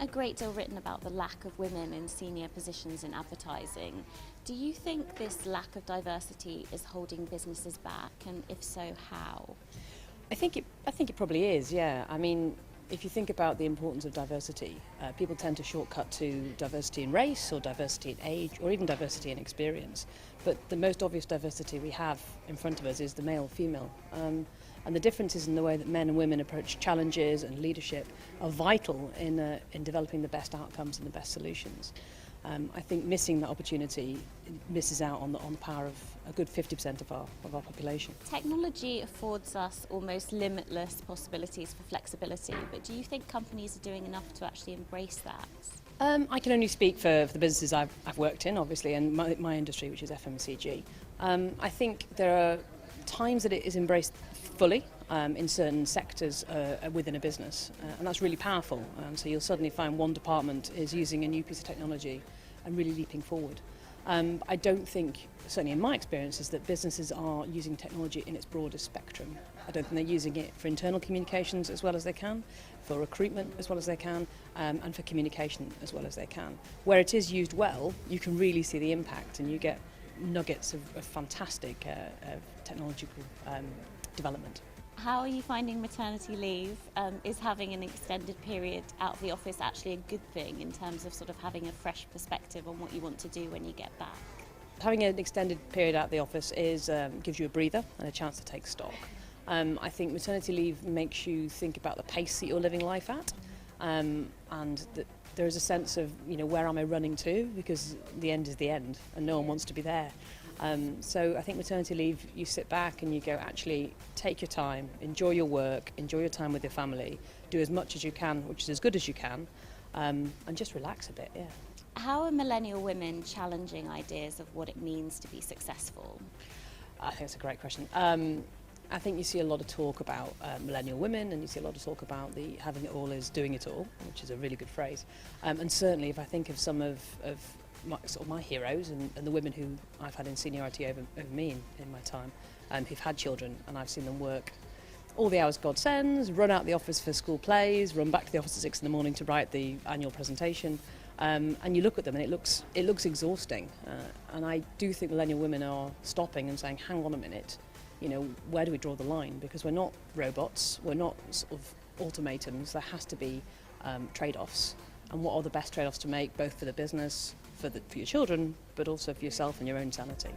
a great deal written about the lack of women in senior positions in advertising. Do you think this lack of diversity is holding businesses back, and if so, how? I think it probably is, yeah. I mean, if you think about the importance of diversity, people tend to shortcut to diversity in race or diversity in age or even diversity in experience. But the most obvious diversity we have in front of us is the male-female. And the differences in the way that men and women approach challenges and leadership are vital in developing the best outcomes and the best solutions. I think missing that opportunity misses out on the power of a good 50% of our population. Technology affords us almost limitless possibilities for flexibility, but do you think companies are doing enough to actually embrace that? I can only speak for the businesses I've worked in, obviously, and my industry, which is FMCG. I think there are times that it is embraced fully in certain sectors within a business, and that's really powerful. So you'll suddenly find one department is using a new piece of technology and really leaping forward. I don't think, certainly in my experience, is that businesses are using technology in its broadest spectrum. I don't think they're using it for internal communications as well as they can, for recruitment as well as they can, and for communication as well as they can. Where it is used well, you can really see the impact, and you get nuggets of fantastic technological development. How are you finding maternity leave? Is having an extended period out of the office actually a good thing in terms of sort of having a fresh perspective on what you want to do when you get back? Having an extended period out of the office gives you a breather and a chance to take stock. I think maternity leave makes you think about the pace that you're living life at, and that there is a sense of, where am I running to, because the end is the end and no one wants to be there. So I think maternity leave, you sit back and you go, actually, take your time, enjoy your work, enjoy your time with your family, do as much as you can, which is as good as you can, and just relax a bit, yeah. How are millennial women challenging ideas of what it means to be successful? I think it's a great question. I think you see a lot of talk about millennial women, and you see a lot of talk about the having it all is doing it all, which is a really good phrase. And certainly if I think of some of my heroes and the women who I've had in seniority over me in my time, who've had children, and I've seen them work all the hours God sends, run out the office for school plays, run back to the office at 6 a.m. to write the annual presentation, and you look at them and it looks exhausting. And I do think millennial women are stopping and saying, hang on a minute, where do we draw the line? Because we're not robots, we're not sort of automatons. There has to be trade-offs. And what are the best trade-offs to make, both for the business, for your children, but also for yourself and your own sanity?